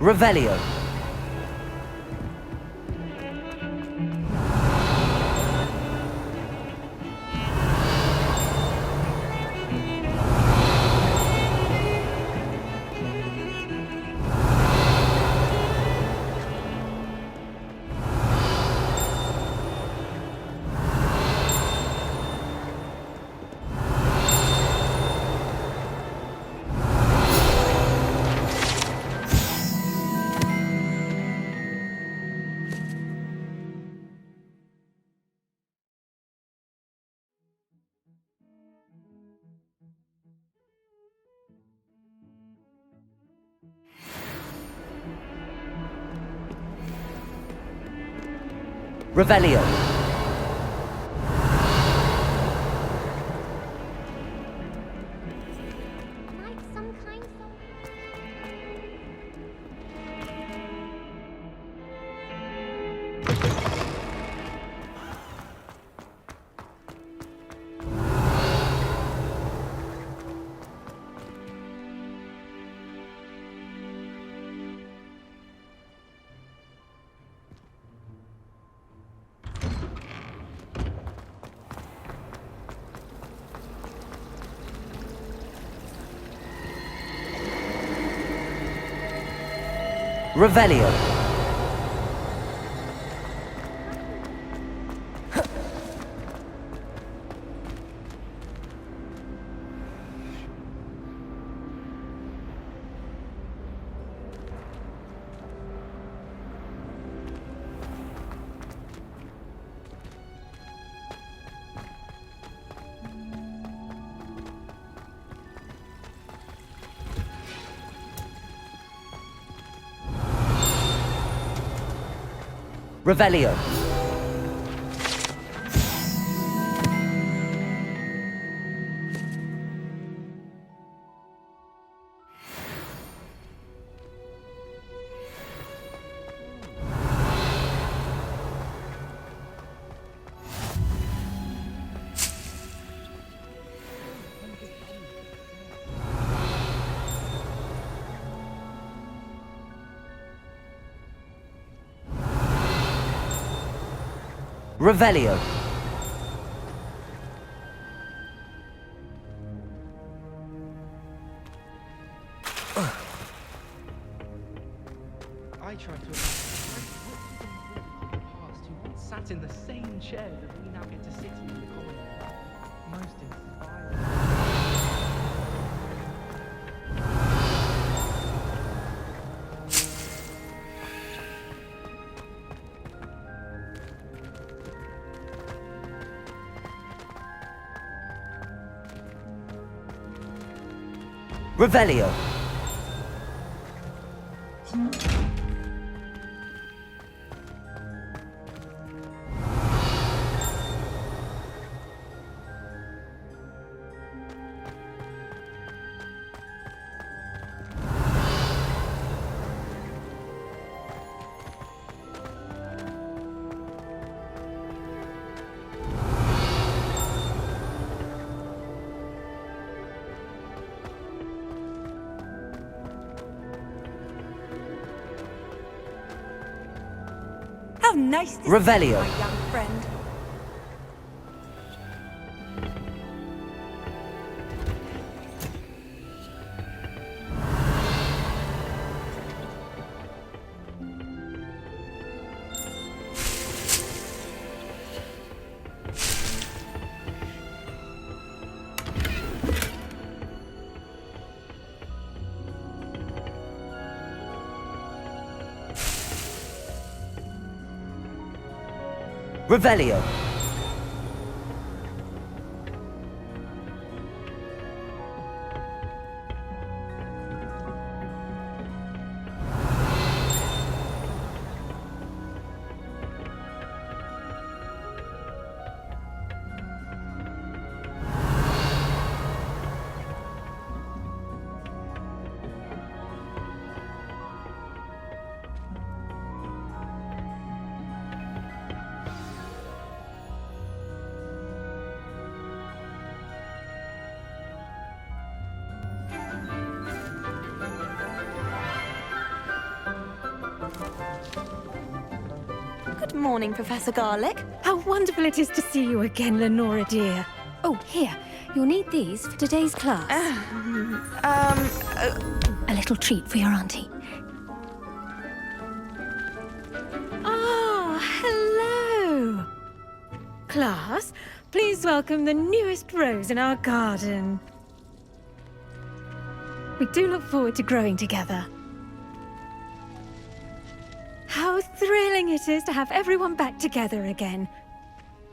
Revelio. Revelio. Like some kind of... Revelio. Revelio. Revelio. same chair that we now get to sit in the common room. Most inspiring. Revelio. How nice to Revelio. see you, my young friend. Revelio. Good morning, Professor Garlick. How wonderful it is to see you again, Lenora dear. Oh, here. You'll need these for today's class. A little treat for your auntie. Ah, hello. Class, please welcome the newest rose in our garden. We do look forward to growing together. How thrilling it is to have everyone back together again.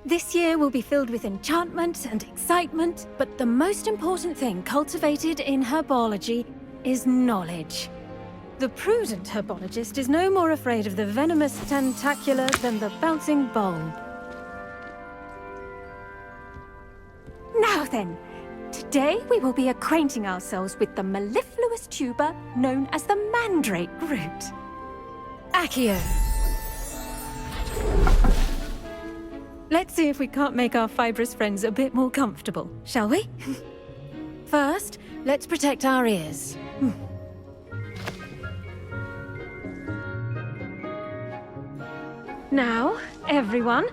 This year will be filled with enchantment and excitement, but the most important thing cultivated in herbology is knowledge. The prudent herbologist is no more afraid of the venomous tentacula than the bouncing bulb. Now then, today we will be acquainting ourselves with the mellifluous tuber known as the mandrake root. Accio. Let's see if we can't make our fibrous friends a bit more comfortable, shall we? First, let's protect our ears. Now, everyone,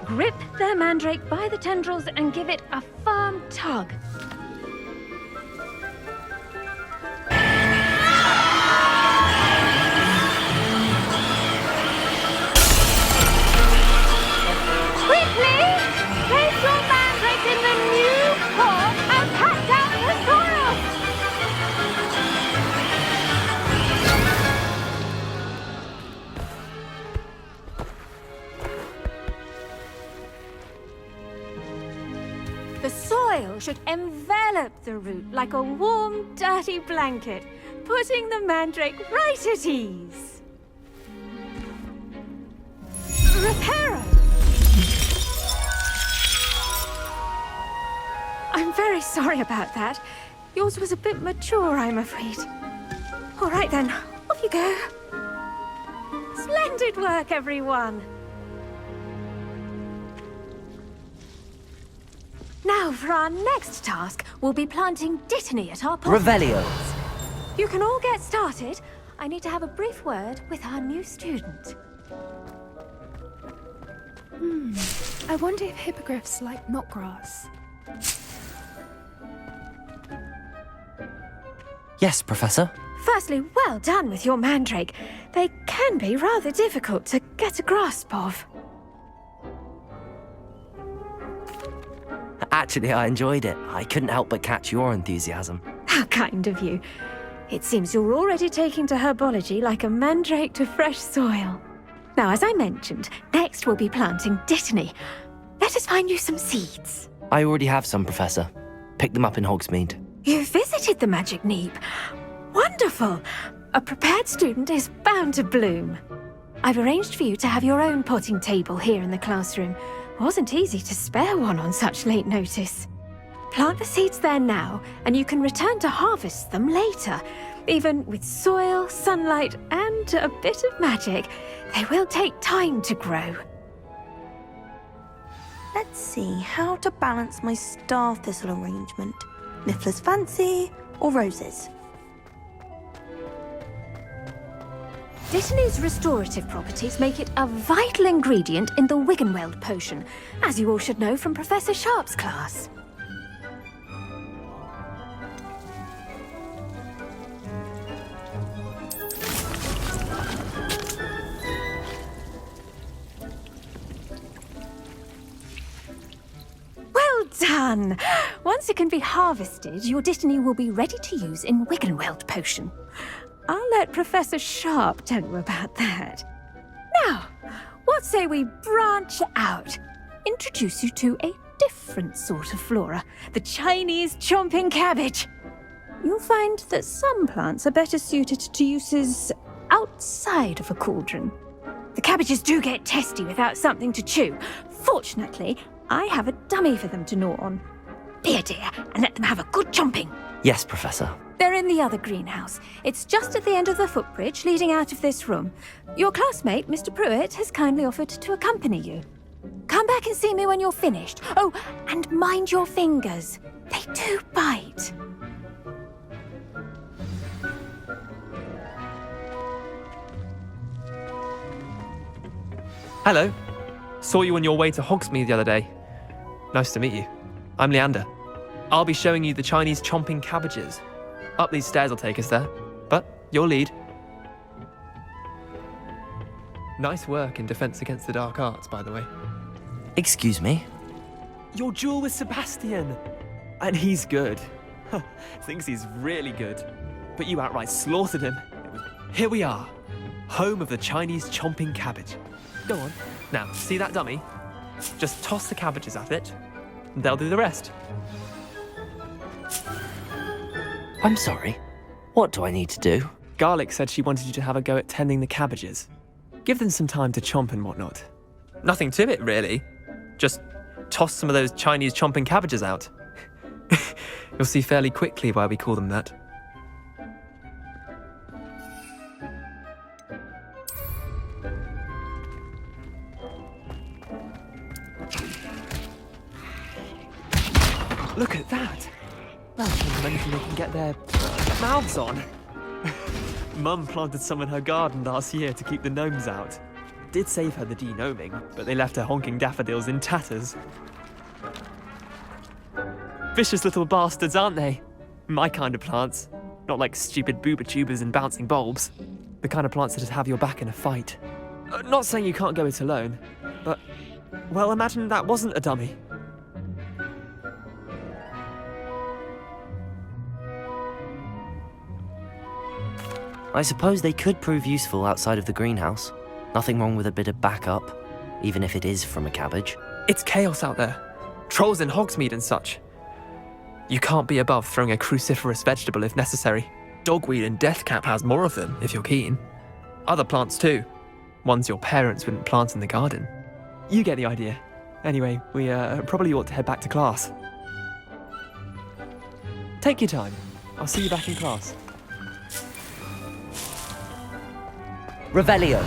grip their mandrake by the tendrils and give it a firm tug. Quickly! Place your mandrake in the new pot and cut down the soil! The soil should envelop the root like a warm, dirty blanket, putting the mandrake right at ease. Reparo! I'm very sorry about that. Yours was a bit mature, I'm afraid. All right then, off you go. Splendid work, everyone. Now, for our next task, we'll be planting dittany at our pot. Revelio. You can all get started. I need to have a brief word with our new student. I wonder if hippogriffs like knotgrass. Yes, Professor. Firstly, well done with your mandrake. They can be rather difficult to get a grasp of. Actually, I enjoyed it. I couldn't help but catch your enthusiasm. How kind of you. It seems you're already taking to herbology like a mandrake to fresh soil. Now, as I mentioned, next we'll be planting Dittany. Let us find you some seeds. I already have some, Professor. Picked them up in Hogsmeade. You visited the Magic Neep. Wonderful. A prepared student is bound to bloom. I've arranged for you to have your own potting table here in the classroom. Wasn't easy to spare one on such late notice. Plant the seeds there now, and you can return to harvest them later. Even with soil, sunlight, and a bit of magic, they will take time to grow. Let's see how to balance my star thistle arrangement. Niffler's fancy or roses? Dittany's restorative properties make it a vital ingredient in the Wiggenweld potion, as you all should know from Professor Sharp's class. Well done! Once it can be harvested, your Dittany will be ready to use in Wiggenweld potion. I'll let Professor Sharp tell you about that. Now, what say we branch out? Introduce you to a different sort of flora, the Chinese chomping cabbage. You'll find that some plants are better suited to uses outside of a cauldron. The cabbages do get testy without something to chew. Fortunately, I have a dummy for them to gnaw on. Be a dear and let them have a good chomping. Yes, Professor. They're in the other greenhouse. It's just at the end of the footbridge leading out of this room. Your classmate, Mr. Pruitt, has kindly offered to accompany you. Come back and see me when you're finished. Oh, and mind your fingers. They do bite. Hello. Saw you on your way to Hogsmeade the other day. Nice to meet you. I'm Leander. I'll be showing you the Chinese chomping cabbages. Up these stairs will take us there, but your lead. Nice work in Defense Against the Dark Arts, by the way. Excuse me? Your duel with Sebastian! And he's good. Thinks he's really good. But you outright slaughtered him. Here we are, home of the Chinese chomping cabbage. Go on. Now, see that dummy? Just toss the cabbages at it, and they'll do the rest. I'm sorry. What do I need to do? Garlic said she wanted you to have a go at tending the cabbages. Give them some time to chomp and whatnot. Nothing to it, really. Just toss some of those Chinese chomping cabbages out. You'll see fairly quickly why we call them that. Look at that! That's anything they can get their mouths on. Mum planted some in her garden last year to keep the gnomes out. Did save her the de-gnoming, but they left her honking daffodils in tatters. Vicious little bastards, aren't they? My kind of plants. Not like stupid booba tubers and bouncing bulbs. The kind of plants that'd have your back in a fight. Not saying you can't go it alone, but, well, imagine that wasn't a dummy. I suppose they could prove useful outside of the greenhouse. Nothing wrong with a bit of backup, even if it is from a cabbage. It's chaos out there. Trolls in Hogsmeade and such. You can't be above throwing a cruciferous vegetable if necessary. Dogweed and deathcap has more of them, if you're keen. Other plants too. Ones your parents wouldn't plant in the garden. You get the idea. Anyway, we probably ought to head back to class. Take your time. I'll see you back in class. Revelio.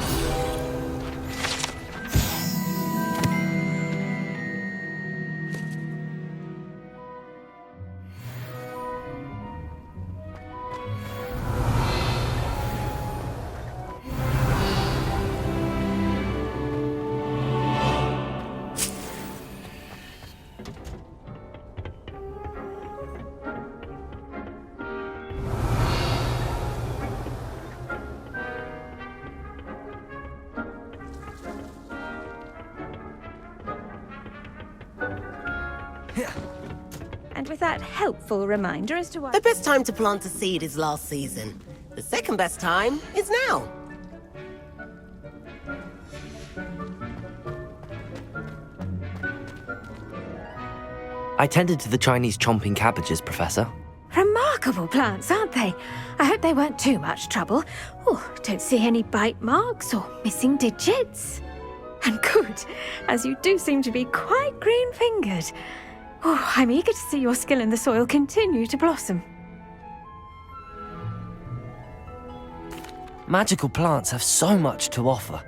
And with that helpful reminder as to why... The best time to plant a seed is last season. The second best time is now. I tended to the Chinese chomping cabbages, Professor. Remarkable plants, aren't they? I hope they weren't too much trouble. Oh, don't see any bite marks or missing digits. And good, as you do seem to be quite green-fingered. Oh, I'm eager to see your skill in the soil continue to blossom. Magical plants have so much to offer.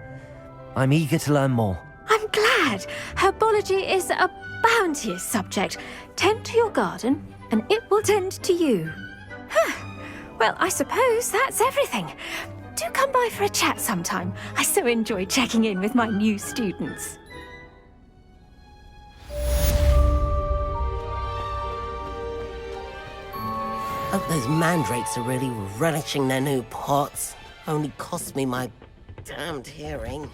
I'm eager to learn more. I'm glad. Herbology is a bounteous subject. Tend to your garden, and it will tend to you. Well, I suppose that's everything. Do come by for a chat sometime. I so enjoy checking in with my new students. Hope those mandrakes are really relishing their new pots. Only cost me my damned hearing.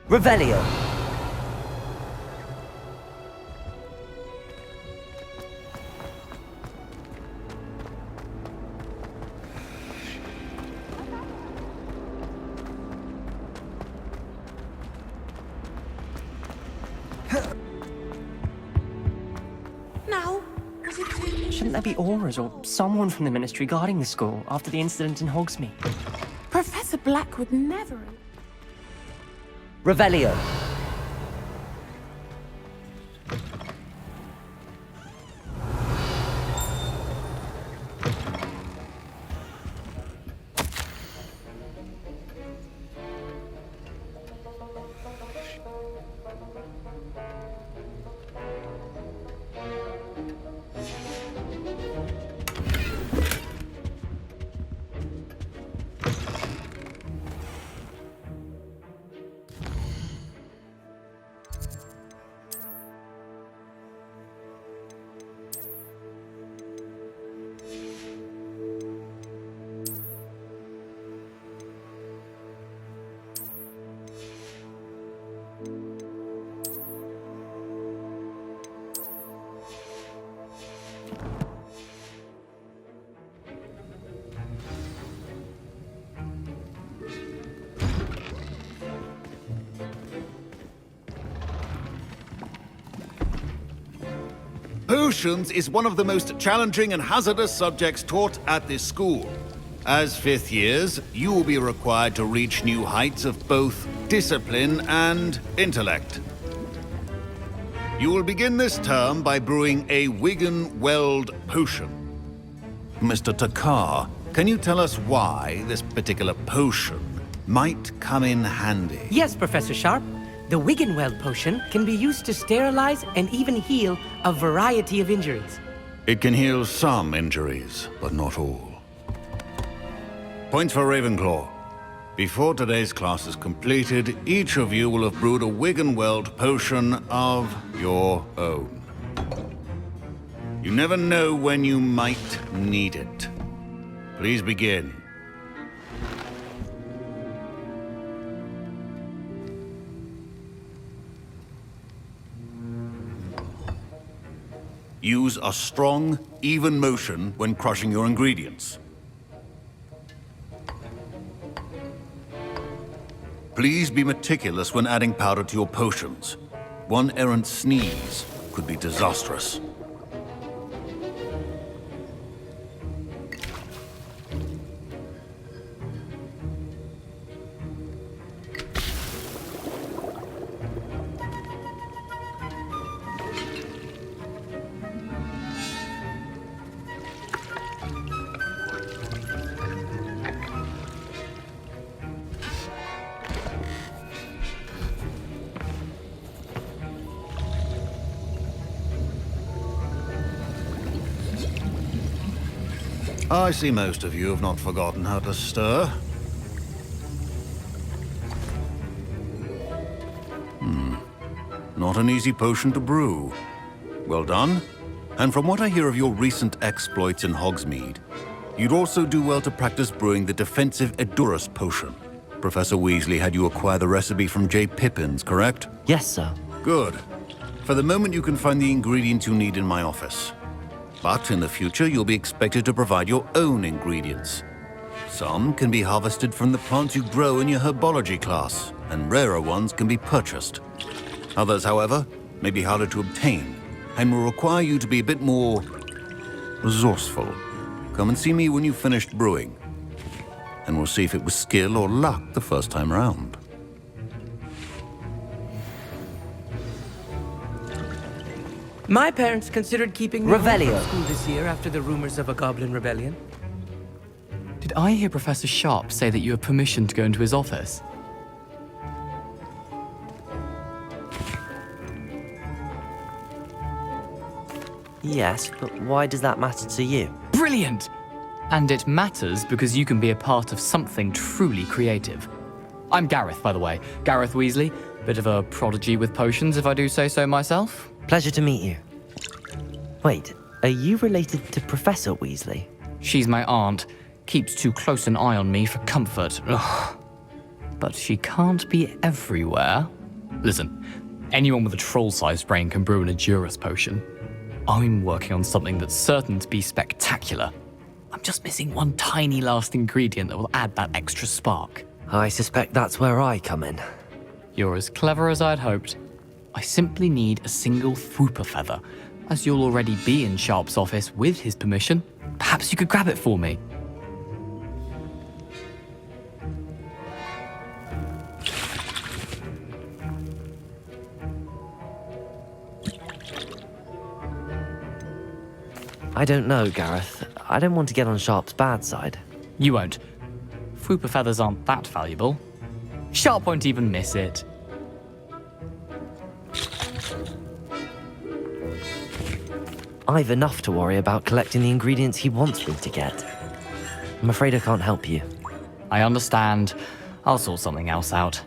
Revelio. Shouldn't there be auras or someone from the Ministry guarding the school after the incident in Hogsmeade? Professor Black would never... Revelio. Potions is one of the most challenging and hazardous subjects taught at this school. As fifth years, you will be required to reach new heights of both discipline and intellect. You will begin this term by brewing a Wigan-Weld potion. Mr. Takar, can you tell us why this particular potion might come in handy? Yes, Professor Sharp. The Wigan-Weld potion can be used to sterilize and even heal a variety of injuries. It can heal some injuries, but not all. Points for Ravenclaw. Before today's class is completed, each of you will have brewed a Wigan-Weld potion of your own. You never know when you might need it. Please begin. Use a strong, even motion when crushing your ingredients. Please be meticulous when adding powder to your potions. One errant sneeze could be disastrous. I see most of you have not forgotten how to stir. Not an easy potion to brew. Well done. And from what I hear of your recent exploits in Hogsmeade, you'd also do well to practice brewing the defensive Edurus potion. Professor Weasley had you acquire the recipe from J. Pippin's, correct? Yes, sir. Good. For the moment, you can find the ingredients you need in my office. But in the future, you'll be expected to provide your own ingredients. Some can be harvested from the plants you grow in your herbology class, and rarer ones can be purchased. Others, however, may be harder to obtain, and will require you to be a bit more resourceful. Come and see me when you've finished brewing, and we'll see if it was skill or luck the first time round. My parents considered keeping me home Revelio. from school this year after the rumors of a goblin rebellion. Did I hear Professor Sharp say that you have permission to go into his office? Yes, but why does that matter to you? Brilliant! And it matters because you can be a part of something truly creative. I'm Gareth, by the way. Gareth Weasley. Bit of a prodigy with potions, if I do say so myself. Pleasure to meet you. Wait, are you related to Professor Weasley? She's my aunt. Keeps too close an eye on me for comfort. Ugh. But she can't be everywhere. Listen, anyone with a troll-sized brain can brew an Edurus potion. I'm working on something that's certain to be spectacular. I'm just missing one tiny last ingredient that will add that extra spark. I suspect that's where I come in. You're as clever as I'd hoped. I simply need a single Fwooper feather. As you'll already be in Sharp's office with his permission, perhaps you could grab it for me. I don't know, Gareth. I don't want to get on Sharp's bad side. You won't. Fwooper feathers aren't that valuable. Sharp won't even miss it. I've enough to worry about collecting the ingredients he wants me to get. I'm afraid I can't help you. I understand. I'll sort something else out.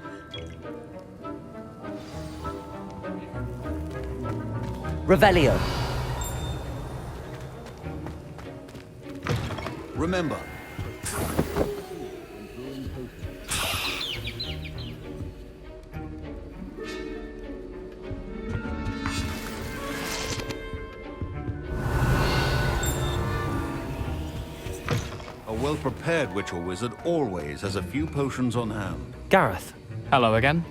Revelio. Remember, a well-prepared witch or wizard always has a few potions on hand. Gareth, Hello again.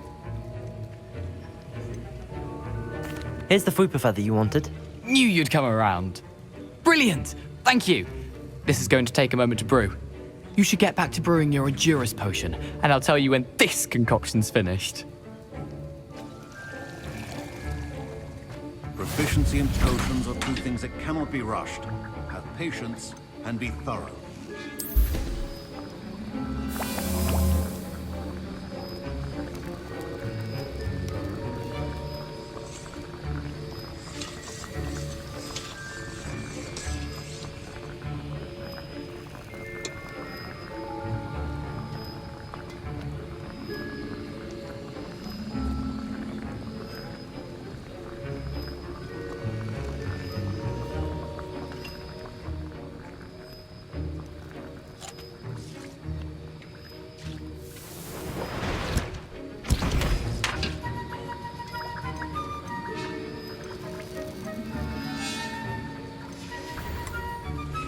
here's the Fwooper feather you wanted. Knew you'd come around. Brilliant! Thank you. This is going to take a moment to brew. You should get back to brewing your Edurus potion, and I'll tell you when this concoction's finished. Proficiency and potions are two things that cannot be rushed. Have patience and be thorough.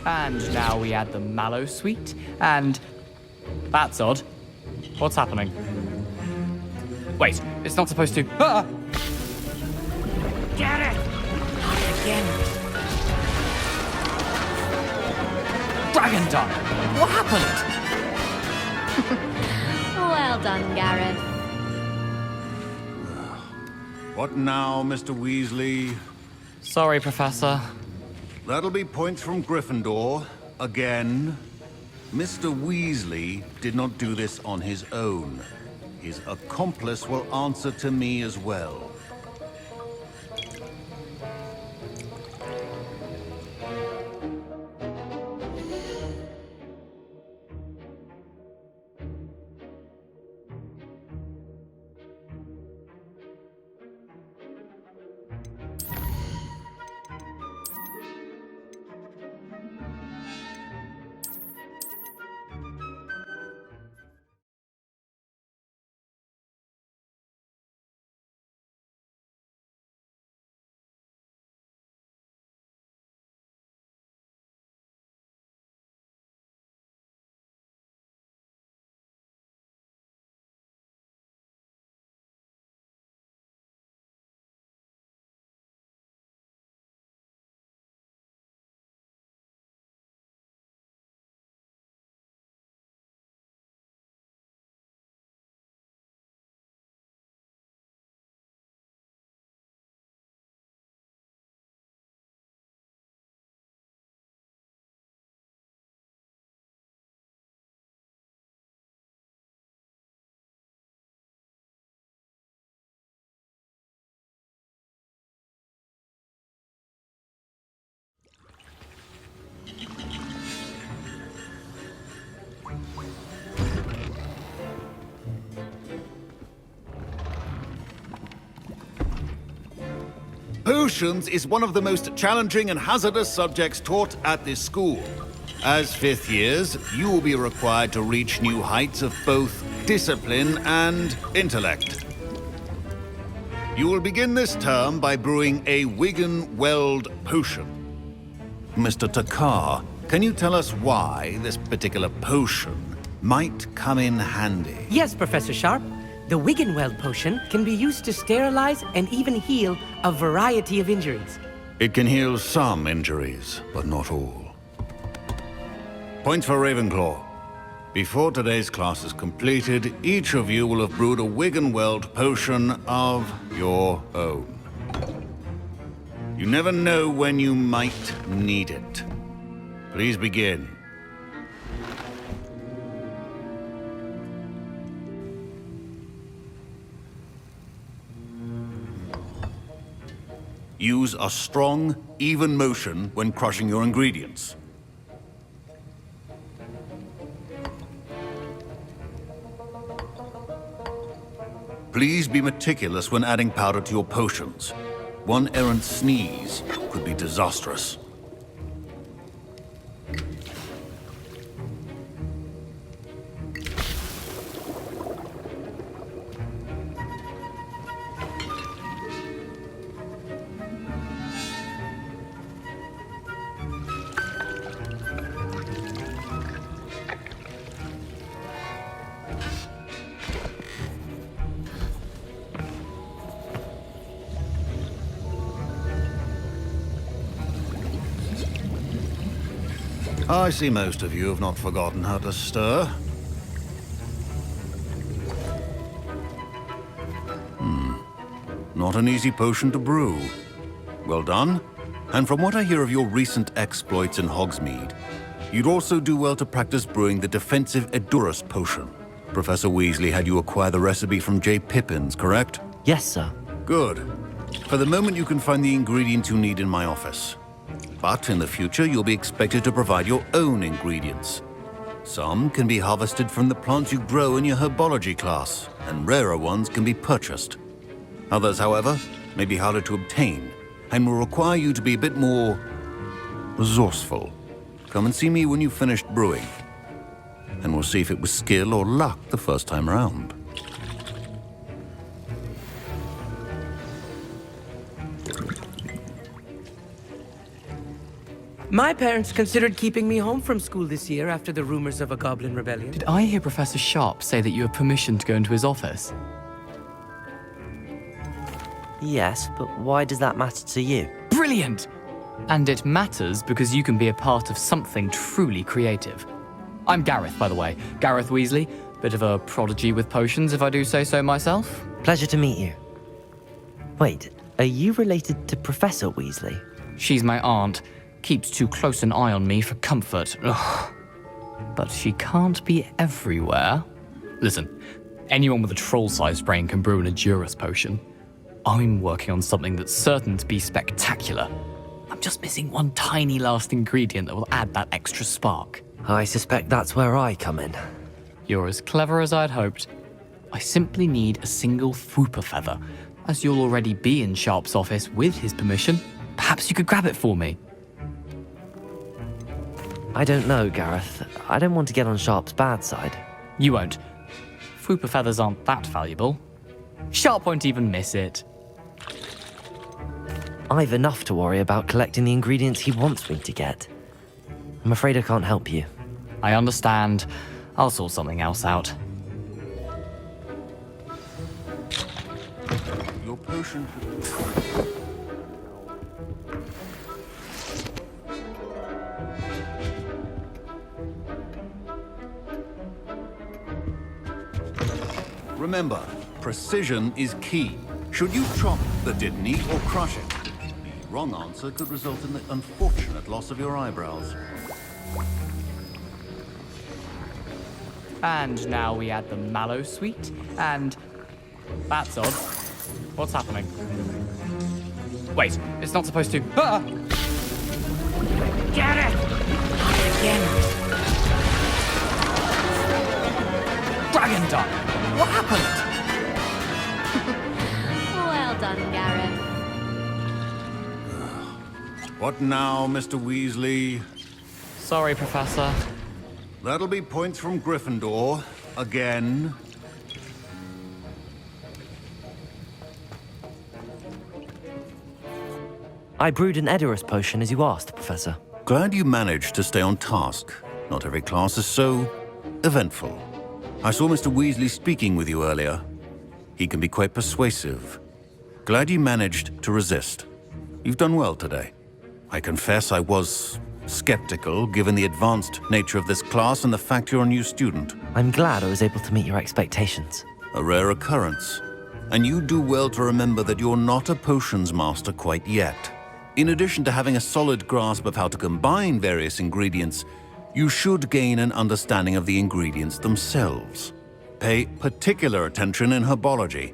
And now we add the mallow sweet, and... That's odd. What's happening? Wait, it's not supposed to... Ah! Get it! Not again. Dragon Dung! What happened? Well done, Gareth. What now, Mr. Weasley? Sorry, Professor. That'll be points from Gryffindor, again. Mr. Weasley did not do this on his own. His accomplice will answer to me as well. Potions is one of the most challenging and hazardous subjects taught at this school. As fifth years, you will be required to reach new heights of both discipline and intellect. You will begin this term by brewing a Wiggenweld potion. Mr. Takar, can you tell us why this particular potion might come in handy? Yes, Professor Sharp. The Wiggenweld potion can be used to sterilize and even heal a variety of injuries. It can heal some injuries, but not all. Points for Ravenclaw. Before today's class is completed, each of you will have brewed a Wiggenweld potion of your own. You never know when you might need it. Please begin. Use a strong, even motion when crushing your ingredients. Please be meticulous when adding powder to your potions. One errant sneeze could be disastrous. I see most of you have not forgotten how to stir. Not an easy potion to brew. Well done. And from what I hear of your recent exploits in Hogsmeade, you'd also do well to practice brewing the defensive Edurus potion. Professor Weasley had you acquire the recipe from J. Pippins, correct? Yes, sir. Good. For the moment, you can find the ingredients you need in my office. But in the future, you'll be expected to provide your own ingredients. Some can be harvested from the plants you grow in your herbology class, and rarer ones can be purchased. Others, however, may be harder to obtain, and will require you to be a bit more resourceful. Come and see me when you've finished brewing, and we'll see if it was skill or luck the first time around. My parents considered keeping me home from school this year after the rumors of a goblin rebellion. Did I hear Professor Sharp say that you have permission to go into his office? Yes, but why does that matter to you? Brilliant! And it matters because you can be a part of something truly creative. I'm Gareth, by the way. Gareth Weasley. Bit of a prodigy with potions, if I do say so myself. Pleasure to meet you. Wait, are you related to Professor Weasley? She's my aunt. Keeps too close an eye on me for comfort. Ugh. But she can't be everywhere. Listen, anyone with a troll-sized brain can brew an Edurus potion. I'm working on something that's certain to be spectacular. I'm just missing one tiny last ingredient that will add that extra spark. I suspect that's where I come in. You're as clever as I'd hoped. I simply need a single Fwooper feather. As you'll already be in Sharp's office with his permission, perhaps you could grab it for me. I don't know, Gareth. I don't want to get on Sharp's bad side. You won't. Fwooper feathers aren't that valuable. Sharp won't even miss it. I've enough to worry about collecting the ingredients he wants me to get. I'm afraid I can't help you. I understand. I'll sort something else out. Your potion. Remember, precision is key. Should you chop that didn't need or crush it, the wrong answer could result in the unfortunate loss of your eyebrows. And now we add the mallow sweet, and that's odd. What's happening? Wait, it's not supposed to. Ah! Get it! Again. Dragon Duck! What happened? Well done, Gareth. What now, Mr. Weasley? Sorry, Professor. That'll be points from Gryffindor. Again. I brewed an Edorus potion as you asked, Professor. Glad you managed to stay on task. Not every class is so eventful. I saw Mr. Weasley speaking with you earlier. He can be quite persuasive. Glad you managed to resist. You've done well today. I confess I was skeptical, given the advanced nature of this class and the fact you're a new student. I'm glad I was able to meet your expectations. A rare occurrence. And you do well to remember that you're not a potions master quite yet. In addition to having a solid grasp of how to combine various ingredients, you should gain an understanding of the ingredients themselves. Pay particular attention in herbology.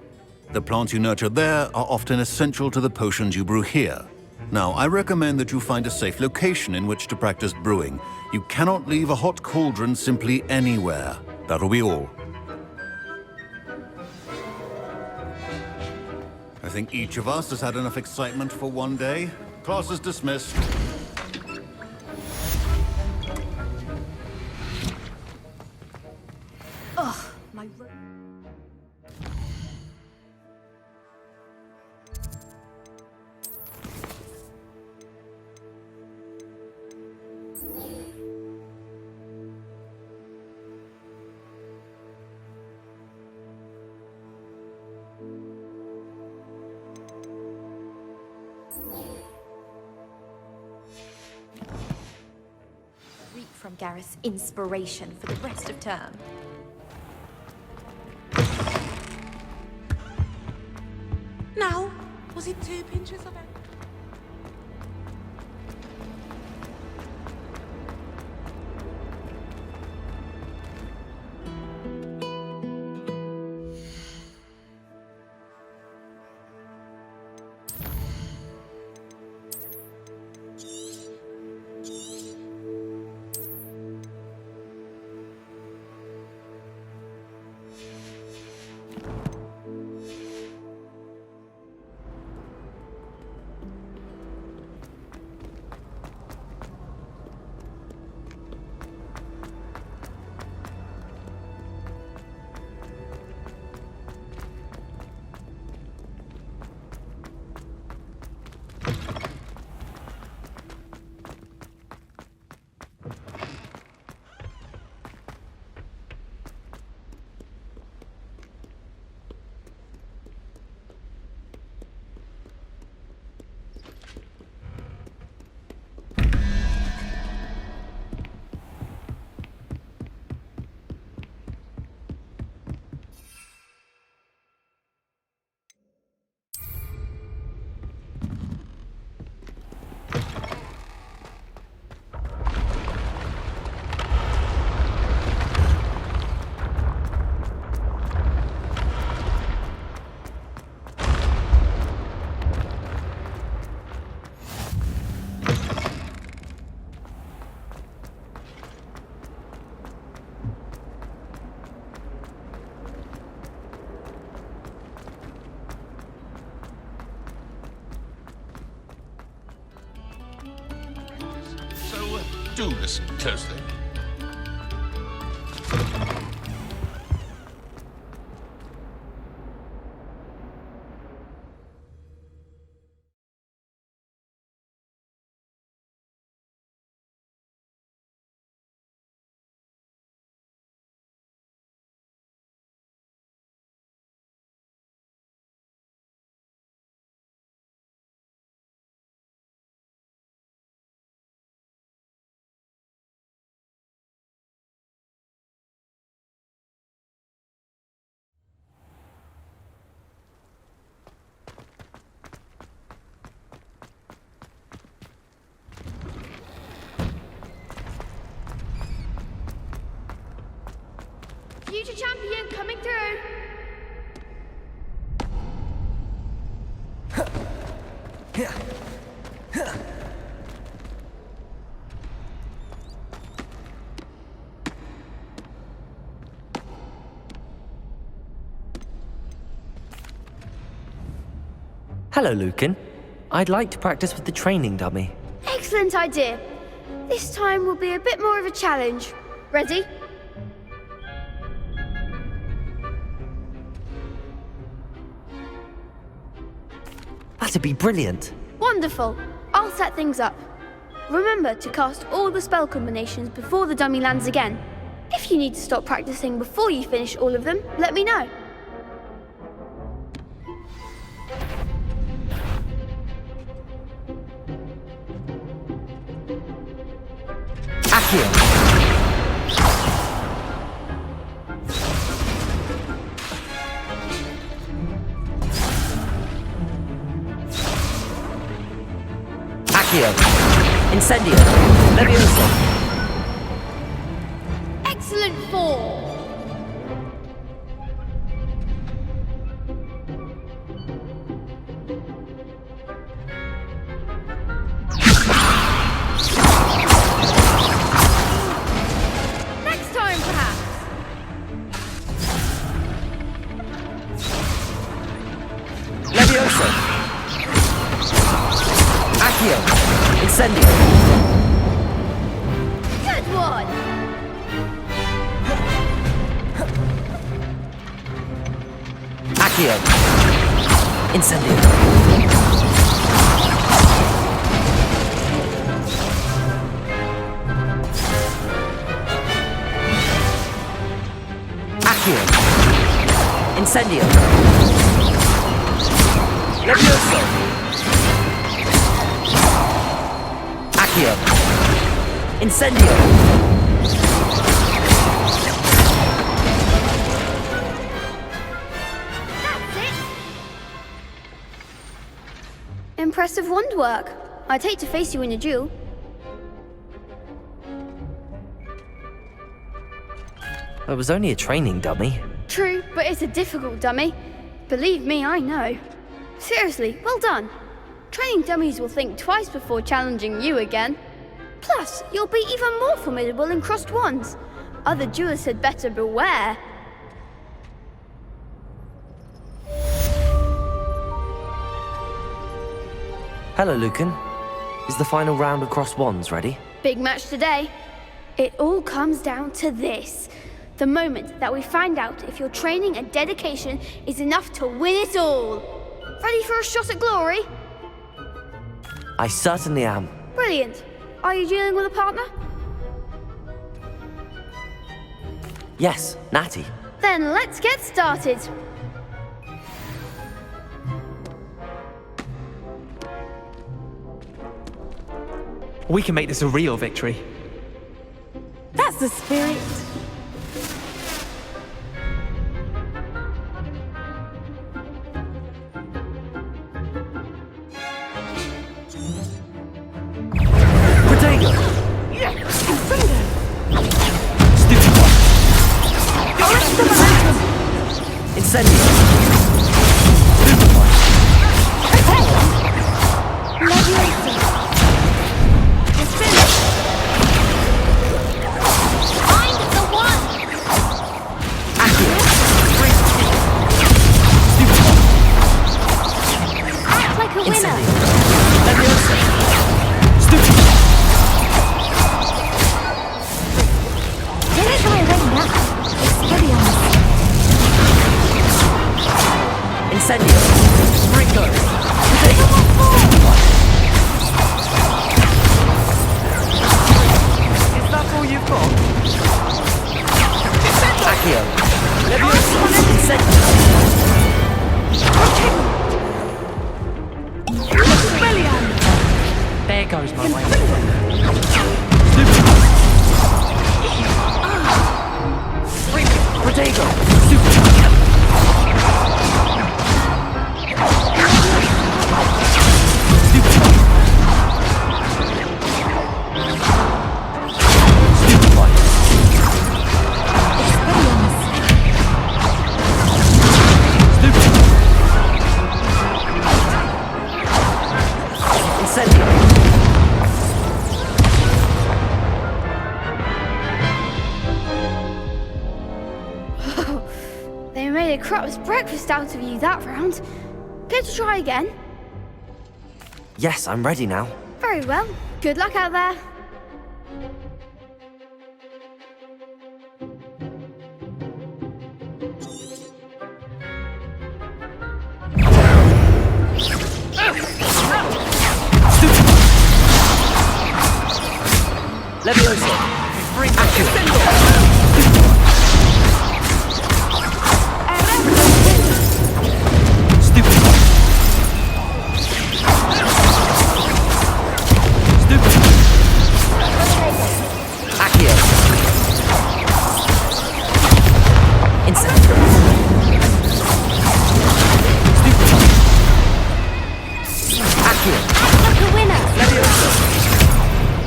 The plants you nurture there are often essential to the potions you brew here. Now, I recommend that you find a safe location in which to practice brewing. You cannot leave a hot cauldron simply anywhere. That'll be all. I think each of us has had enough excitement for one day. Class is dismissed. From Gareth's inspiration for the rest of term. Now, was it 2 pinches of it? Do listen closely. Future champion coming through. Hello, Lucan. I'd like to practice with the training dummy. excellent idea. This time will be a bit more of a challenge. Ready? That'd be brilliant. Wonderful. I'll set things up. Remember to cast all the spell combinations before the dummy lands again. If you need to stop practicing before you finish all of them, let me know. Accio. Incendio. Levioso. Excellent form. Next time, perhaps. Levioso. Accio. Incendio. Good one. Accio. Incendio. Accio. Incendio. Levioso. Accio. Incendio. That's it. Impressive wand work. I'd hate to face you in a duel. It was only a training dummy. True, but it's a difficult dummy. Believe me, I know. Seriously, well done. Training dummies will think twice before challenging you again. Plus, you'll be even more formidable in crossed wands. Other duelists had better beware. Hello, Lucan. Is the final round of crossed wands ready? Big match today. It all comes down to this. The moment that we find out if your training and dedication is enough to win it all. Ready for a shot at glory? I certainly am. Brilliant. Are you dealing with a partner? Yes, Natty. Then let's get started. We can make this a real victory. That's the spirit. Protego! Incendio! Find the one! Act like a winner! Leviosa! Get it my way now. Expelliarmus. Incendio! Ringo! Is that all you've got? Accio! Leviosa! Incendio! There goes my way. Protego! Incendio! They made a crap's breakfast out of you that round. Care to try again? Yes, I'm ready now. Very well. Good luck out there. Levioso! Stupid! Stupid! Accio! Incendio! Stupid! Accio! Look, a winner. Levioso!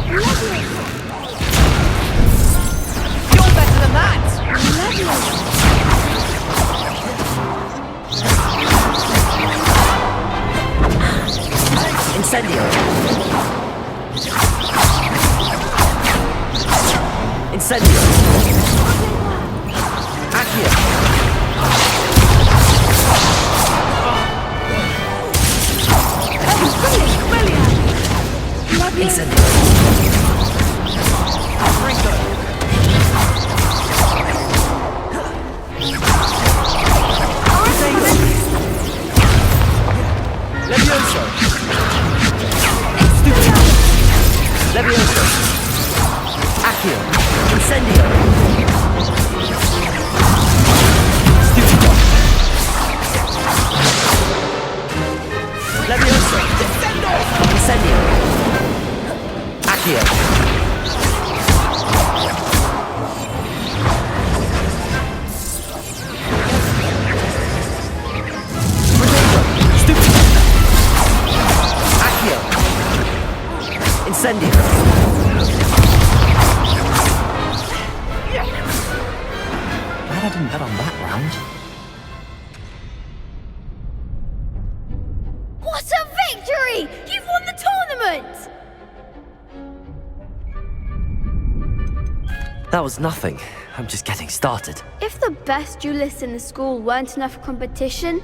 Levioso. You're better than that! Incendio! Incendio! Accio! Incendio! Levioso! Stupid! Levioso! Accio! Incendio! Stupid! Levioso! Incendio! Accio! Stupid! Accio! Incendio! Glad I didn't bet on that round. What a victory! You've won the tournament! That was nothing. I'm just getting started. If the best duelists in the school weren't enough for competition,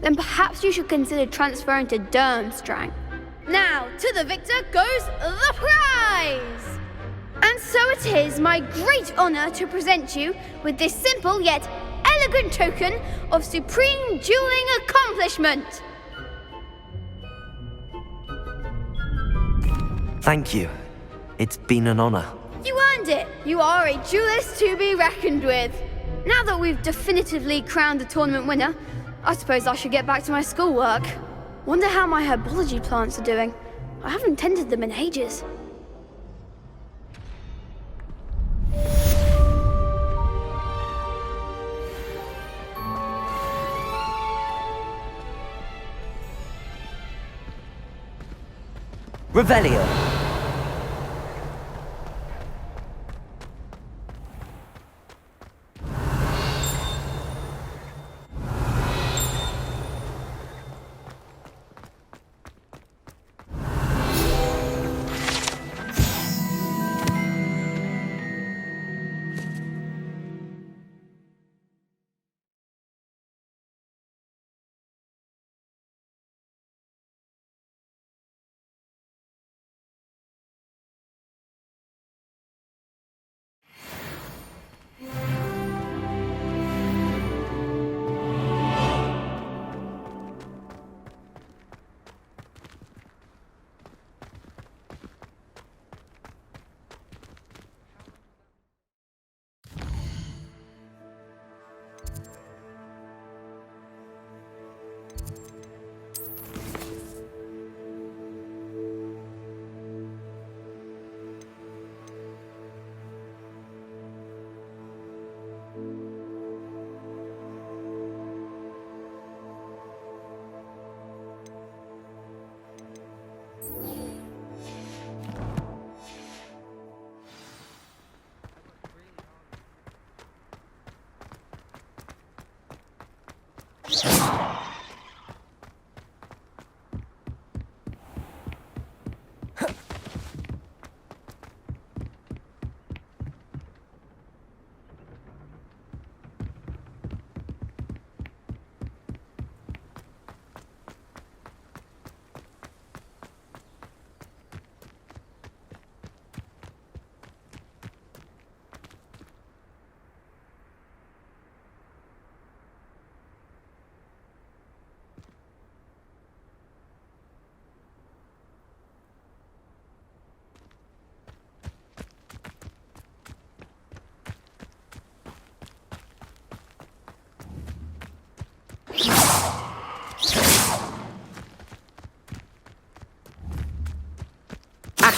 then perhaps you should consider transferring to Durmstrang. Now, to the victor goes the prize! And so it is my great honor to present you with this simple yet elegant token of supreme dueling accomplishment. Thank you. It's been an honor. You earned it! You are a duelist to be reckoned with. Now that we've definitively crowned the tournament winner, I suppose I should get back to my schoolwork. Wonder how my herbology plants are doing. I haven't tended them in ages. Revelio.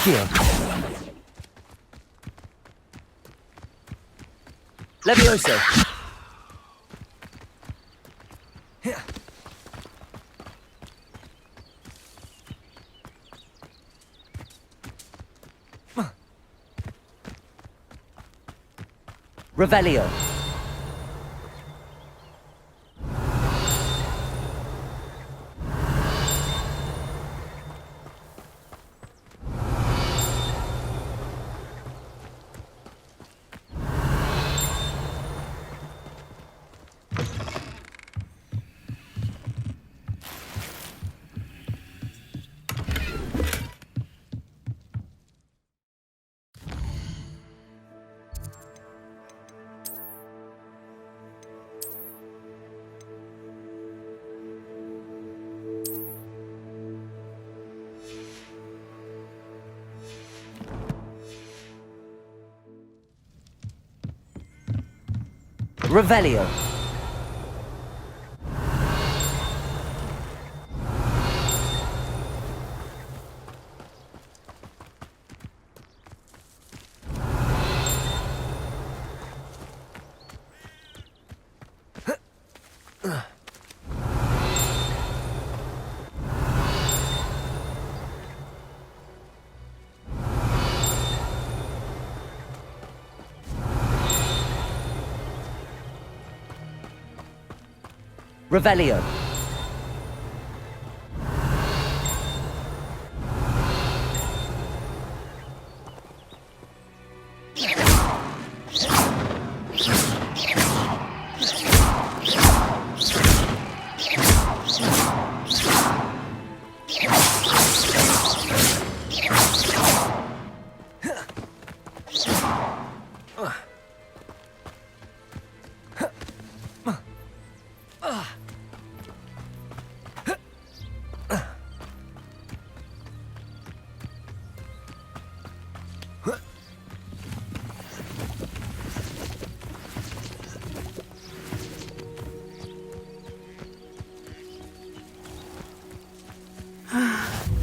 Accio. Levioso. Revelio. Revelio. Revelio.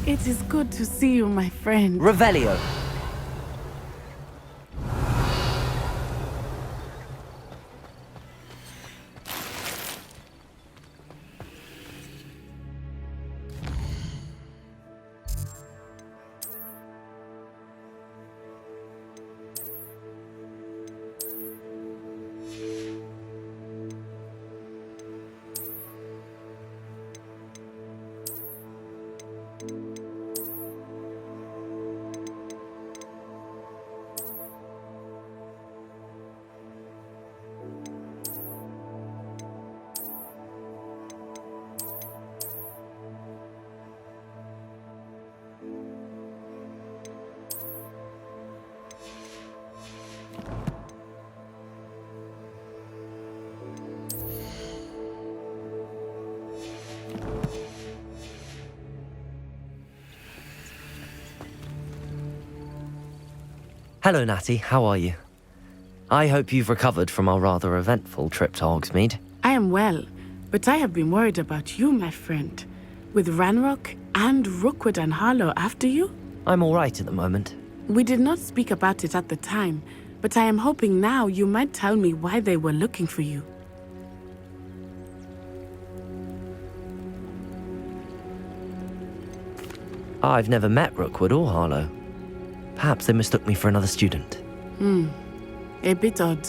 It is good to see you, my friend. Revelio. Hello, Natty. How are you? I hope you've recovered from our rather eventful trip to Hogsmeade. I am well, but I have been worried about you, my friend. With Ranrock and Rookwood and Harlow after you? I'm all right at the moment. We did not speak about it at the time, but I am hoping now you might tell me why they were looking for you. I've never met Rookwood or Harlow. Perhaps they mistook me for another student. A bit odd.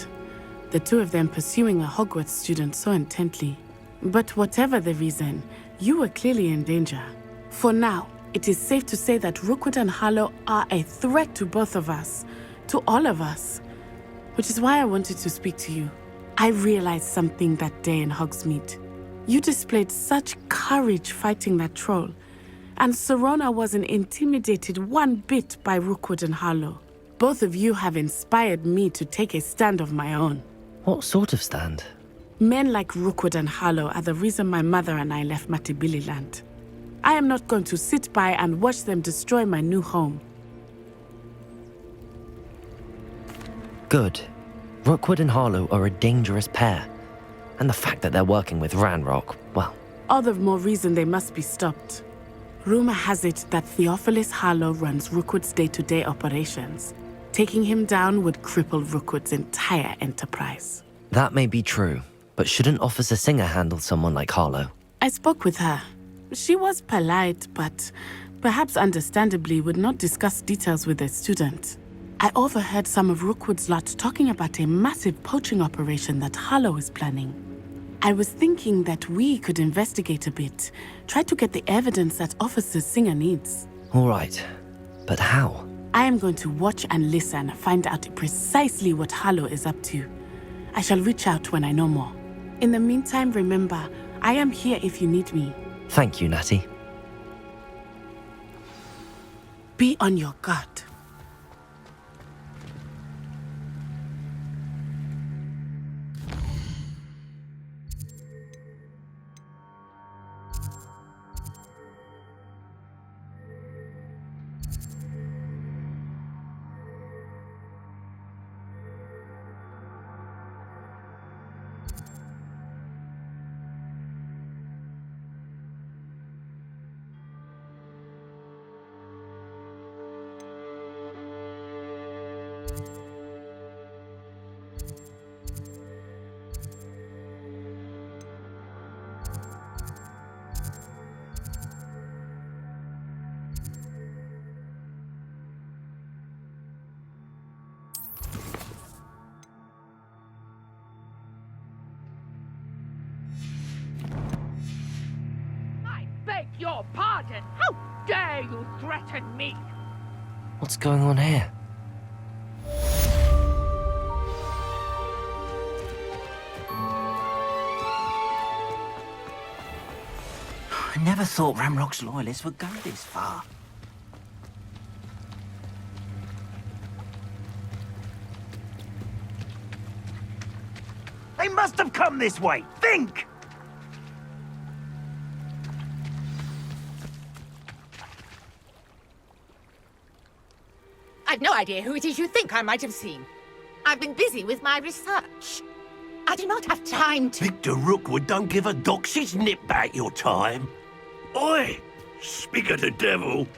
The two of them pursuing a Hogwarts student so intently. But whatever the reason, you were clearly in danger. For now, it is safe to say that Rookwood and Harlow are a threat to both of us, to all of us. Which is why I wanted to speak to you. I realized something that day in Hogsmeade. You displayed such courage fighting that troll, and Serona wasn't intimidated one bit by Rookwood and Harlow. Both of you have inspired me to take a stand of my own. What sort of stand? Men like Rookwood and Harlow are the reason my mother and I left Matibili land. I am not going to sit by and watch them destroy my new home. Good. Rookwood and Harlow are a dangerous pair. And the fact that they're working with Ranrock, well... All the more reason they must be stopped. Rumor has it that Theophilus Harlow runs Rookwood's day-to-day operations. Taking him down would cripple Rookwood's entire enterprise. That may be true, but shouldn't Officer Singer handle someone like Harlow? I spoke with her. She was polite, but perhaps understandably would not discuss details with a student. I overheard some of Rookwood's lot talking about a massive poaching operation that Harlow is planning. I was thinking that we could investigate a bit, try to get the evidence that Officer Singer needs. All right, but how? I am going to watch and listen, find out precisely what Harlow is up to. I shall reach out when I know more. In the meantime, remember, I am here if you need me. Thank you, Natty. Be on your guard. Your pardon! How dare you threaten me? What's going on here? I never thought Ramrock's loyalists would go this far. They must have come this way! Think! I've no idea who it is you think I might have seen. I've been busy with my research. I do not have time to... Victor Rookwood don't give a doxy's nip back your time. Oi! Speak of the devil.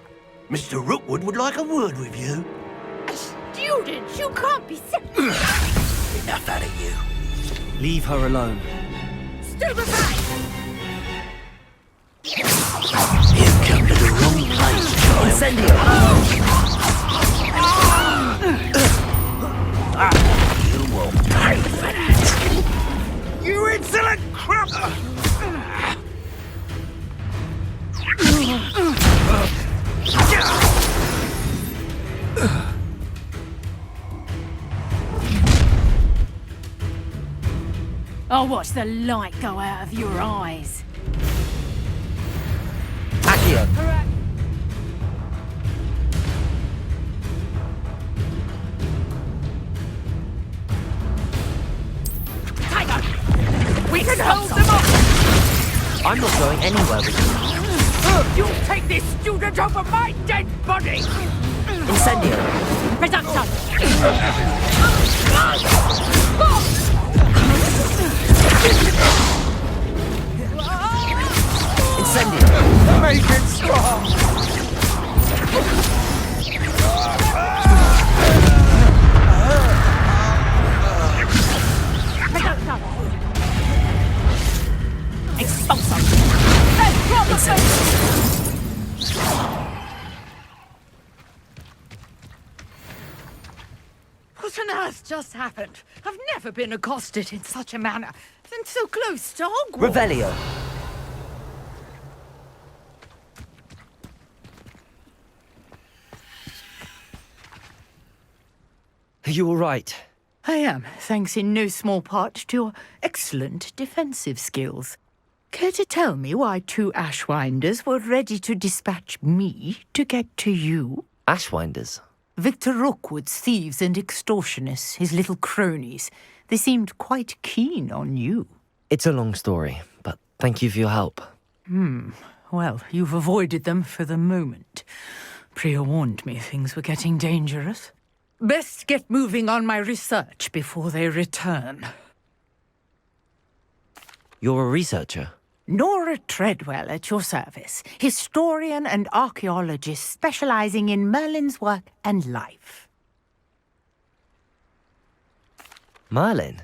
Mr. Rookwood would like a word with you. A student? You can't be sick. Enough out of you. Leave her alone. Stupefy! You've come to the wrong place, child. Incendio! You will pay for that. You insolent crap! I'll watch the light go out of your eyes. Accio. We can hold them off! I'm not going anywhere with you. You take this student over my dead body! Incendio! Reduction! Incendio! Make it strong! What on earth just happened? I've never been accosted in such a manner, and so close to Hogwarts. Revelio! Are you all right? I am, thanks in no small part to your excellent defensive skills. Care to tell me why two Ashwinders were ready to dispatch me to get to you? Ashwinders? Victor Rookwood's thieves and extortionists, his little cronies. They seemed quite keen on you. It's a long story, but thank you for your help. Well, you've avoided them for the moment. Priya warned me things were getting dangerous. Best get moving on my research before they return. You're a researcher? Nora Treadwell at your service, historian and archaeologist specializing in Merlin's work and life. Merlin?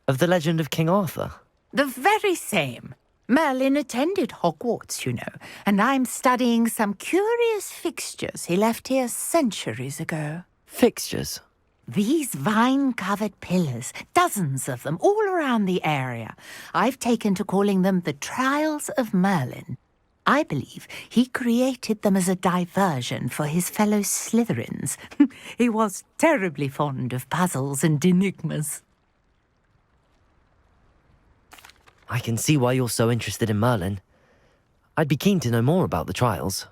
Of the legend of King Arthur? The very same. Merlin attended Hogwarts, you know, and I'm studying some curious fixtures he left here centuries ago. Fixtures? These vine-covered pillars, dozens of them, all around the area. I've taken to calling them the Trials of Merlin. I believe he created them as a diversion for his fellow Slytherins. He was terribly fond of puzzles and enigmas. I can see why you're so interested in Merlin. I'd be keen to know more about the trials.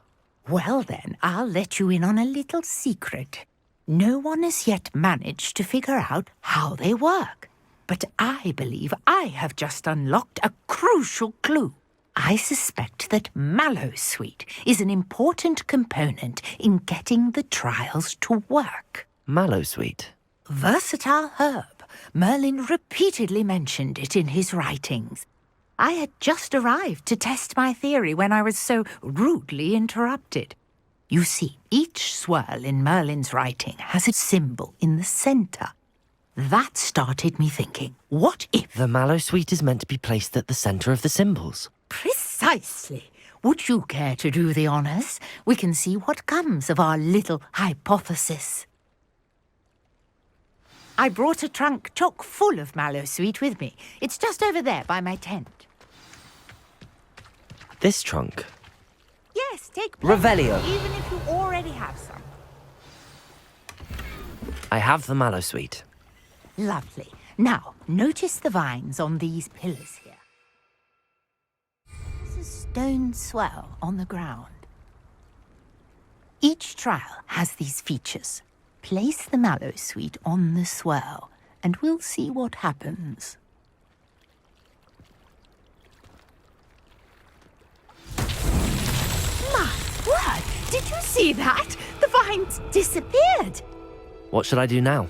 Well then, I'll let you in on a little secret. No one has yet managed to figure out how they work. But I believe I have just unlocked a crucial clue. I suspect that Mallowsweet is an important component in getting the trials to work. Mallowsweet? Versatile herb. Merlin repeatedly mentioned it in his writings. I had just arrived to test my theory when I was so rudely interrupted. You see, each swirl in Merlin's writing has a symbol in the center. That started me thinking, what if... The Mallowsweet is meant to be placed at the center of the symbols. Precisely. Would you care to do the honors? We can see what comes of our little hypothesis. I brought a trunk chock full of Mallowsweet with me. It's just over there by my tent. This trunk? Yes, take plenty, Revelio. even if you already have some. I have the Mallowsweet. Lovely. Now, notice the vines on these pillars here. There's a stone swell on the ground. Each trial has these features. Place the Mallowsweet on the swell, and we'll see what happens. My word! Did you see that? The vines disappeared! What should I do now?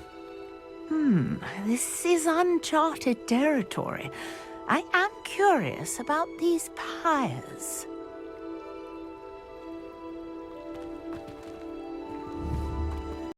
This is uncharted territory. I am curious about these pyres.